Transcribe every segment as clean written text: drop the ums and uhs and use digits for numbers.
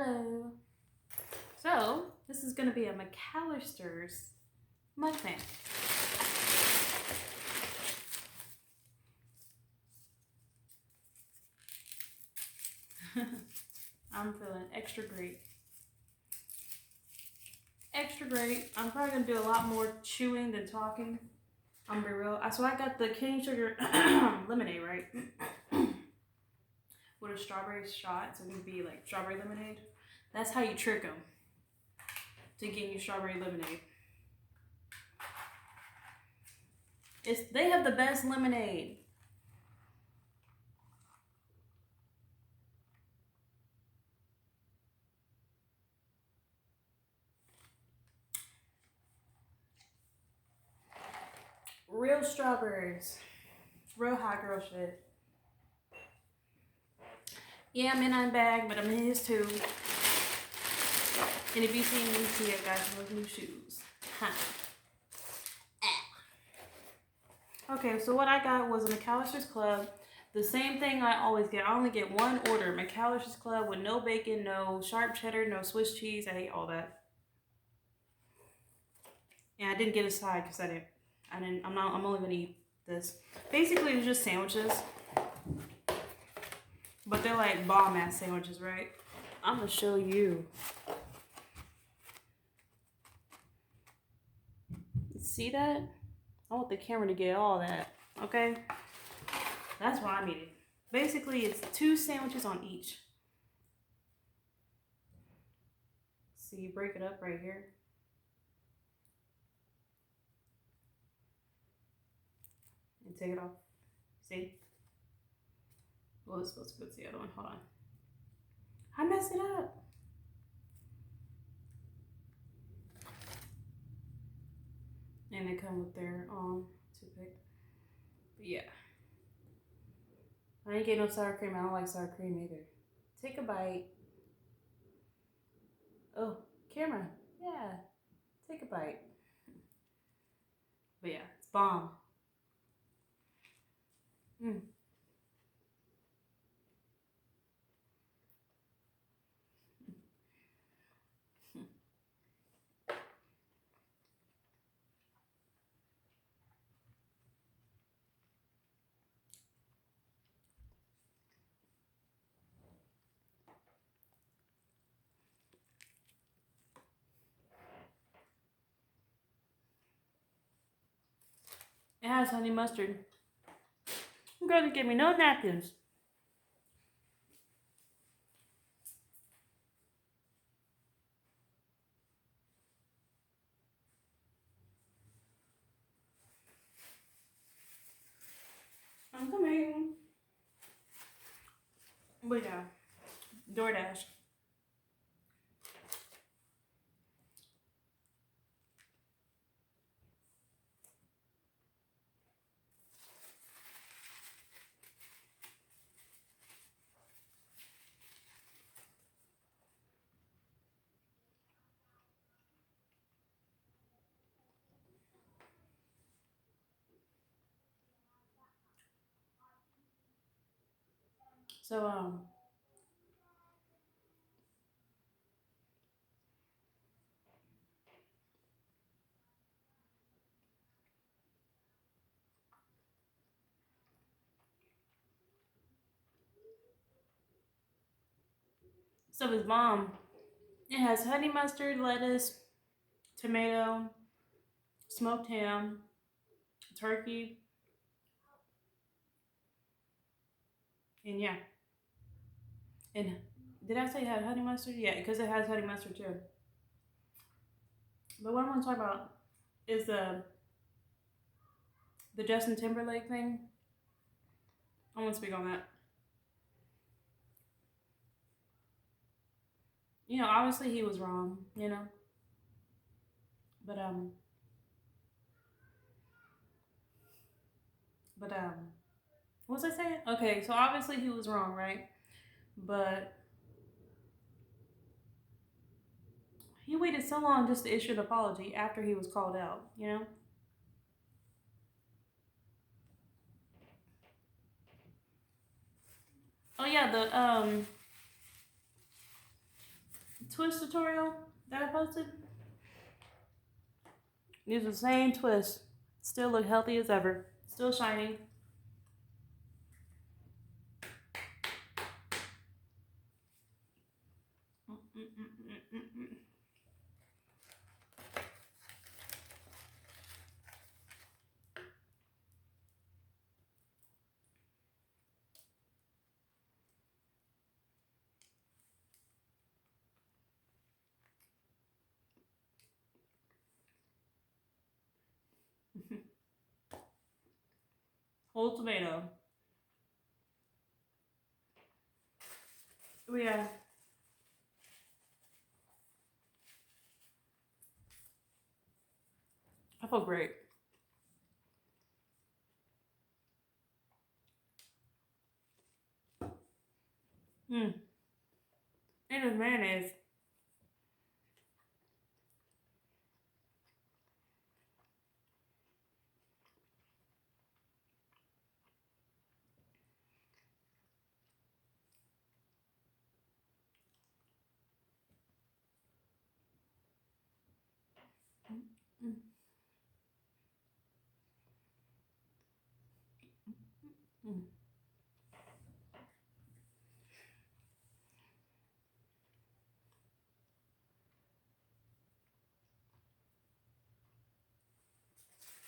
Hello. So, this is going to be a McAlister's mukbang. I'm feeling extra great. Extra great. I'm probably going to do a lot more chewing than talking. I'm gonna be real. So I got the cane sugar lemonade, right? With a strawberry shot, so it can be like strawberry lemonade. That's how you trick them to getting you strawberry lemonade. They have the best lemonade. Real strawberries. Real hot girl shit. Yeah, I'm in on bag, but I'm in his too. And if you see me, see I got some new shoes. Huh. Okay, so what I got was a McAlister's Club. The same thing I always get. I only get one order. McAlister's Club with no bacon, no sharp cheddar, no Swiss cheese. I hate all that. And I didn't get a side because I'm only gonna eat this. Basically, it's just sandwiches. But they're like bomb ass sandwiches, right? I'm gonna show you. See that? I want the camera to get all that, okay? That's what I'm eating. Basically, it's 2 sandwiches on each. So you break it up right here. And take it off. See? Well, it's supposed to go to the other one. Hold on. I messed it up. And they come with their toothpick. But yeah. I ain't get no sour cream. I don't like sour cream either. Take a bite. Oh, camera. Yeah. Take a bite. But yeah, it's bomb. It has honey mustard. I'm going to give me no napkins. I'm coming. But yeah, DoorDash. So his mom, it has honey mustard, lettuce, tomato, smoked ham, turkey, and yeah. And did I say it had honey mustard? Yeah, because it has honey mustard too. But what I want to talk about is the Justin Timberlake thing. I want to speak on that. You know, obviously he was wrong, you know. But what was I saying? Okay, so obviously he was wrong, right? But he waited so long just to issue an apology after he was called out, you know? Oh yeah, twist tutorial that I posted. Use the same twist. Still look healthy as ever. Still shiny. Whole tomato. Oh yeah. I feel great. And the mayonnaise.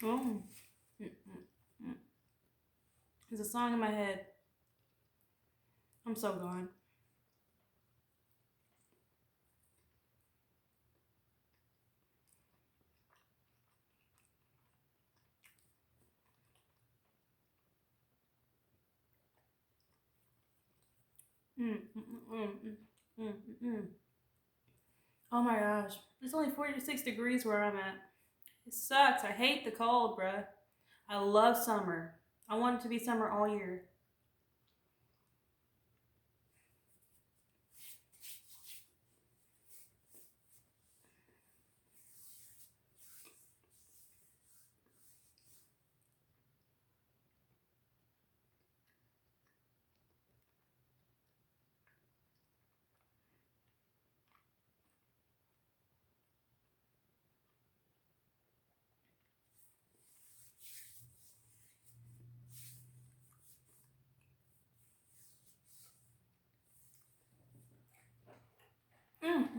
Oh. There's a song in my head. I'm so gone. Oh my gosh. It's only 46 degrees where I'm at. It sucks. I hate the cold, bruh. I love summer. I want it to be summer all year.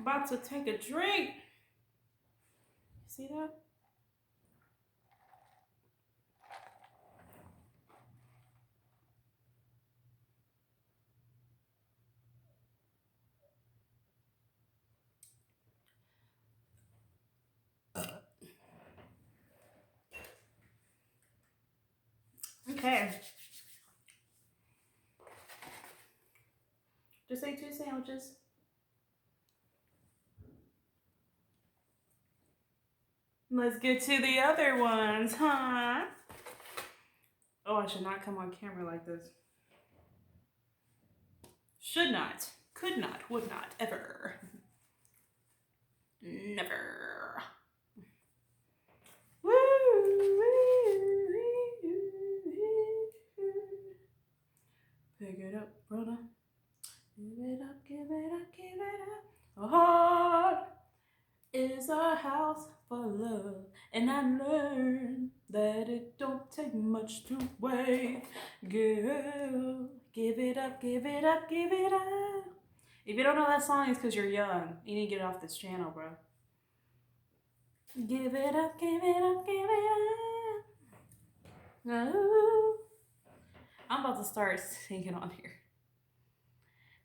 About to take a drink. See that? Okay. Just ate 2 sandwiches. Let's get to the other ones, huh? Oh, I should not come on camera like this. Should not, could not, would not, ever. Never. Woo! Pick it up, brother. Give it up, give it up, give it up. A heart is a house for love, and I learned that it don't take much to wait. Girl, give it up, give it up, give it up. If you don't know that song, it's because you're young. You need to get off this channel, bro. Give it up, give it up, give it up. Oh. I'm about to start singing on here.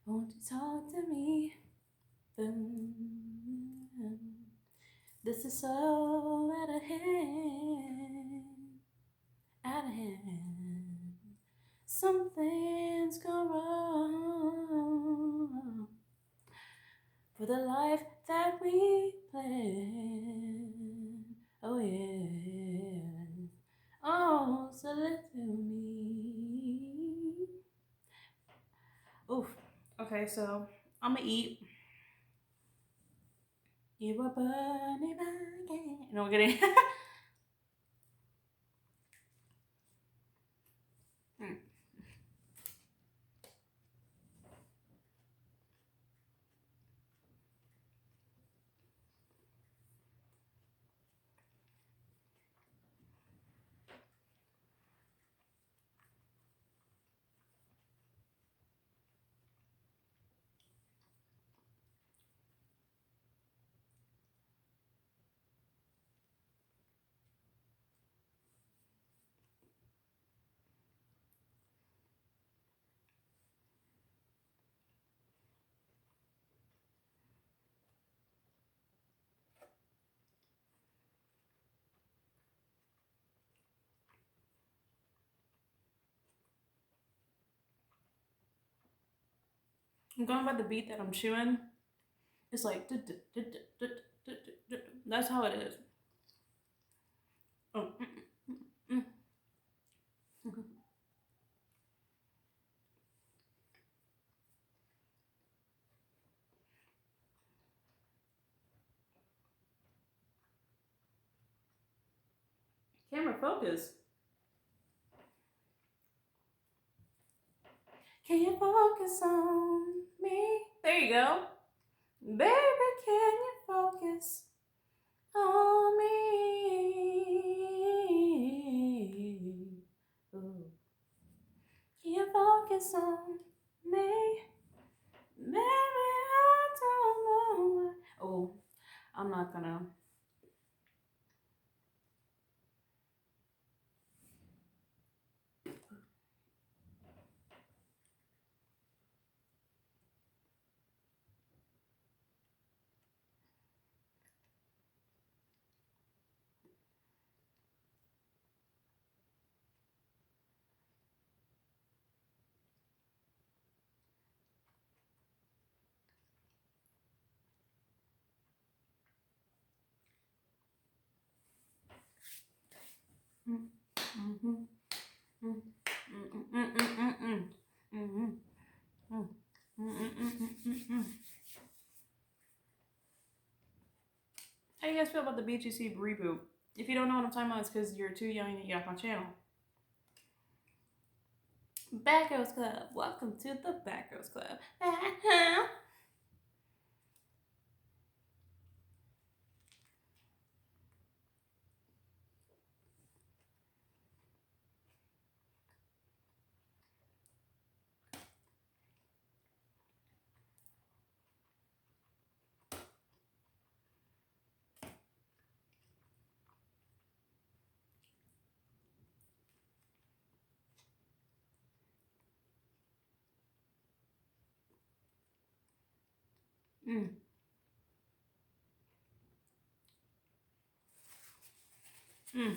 Won't you talk to me? This is so out of hand. Out of hand. Something's gone wrong for the life that we planned. Oh yeah. Oh, so little me. Oof. Okay, so I'm gonna eat. You were burning again. No, I'm kidding. I'm going by the beat that I'm chewing. It's like, that's how it is. Oh. Camera focus. Can you focus on me? There you go. Baby, can you focus on me? Ooh. Can you focus on me? Baby, I don't know why. Oh, I'm not gonna. How you guys feel about the BGC reboot? If you don't know what I'm talking about, it's because you're too young to get off my channel. Bad Girls Club. Welcome to the Bad Girls Club. Mm. Mm.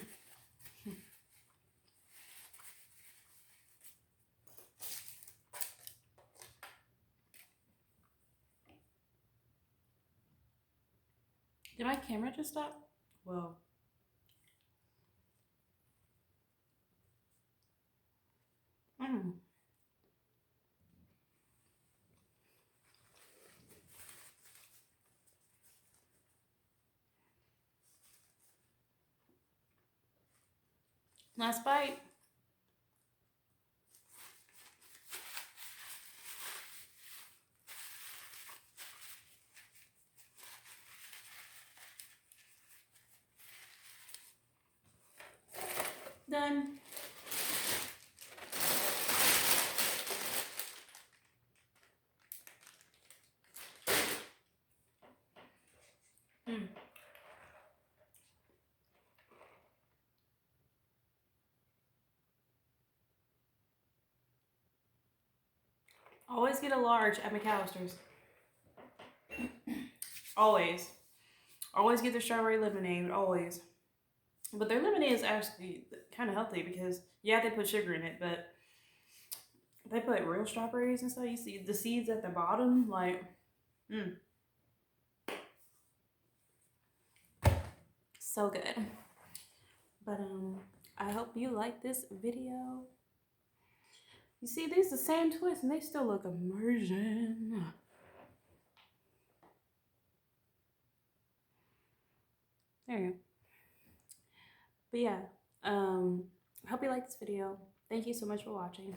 Did my camera just stop? Whoa. Mm. Last bite. Done. Mm. Always get a large at McAlister's. Always. Always get the strawberry lemonade. Always. But their lemonade is actually kind of healthy because, yeah, they put sugar in it, but they put real strawberries and stuff. You see the seeds at the bottom, like, so good. But I hope you like this video. You see, these the same twist and they still look amazing. There you go. But yeah, I hope you like this video. Thank you so much for watching.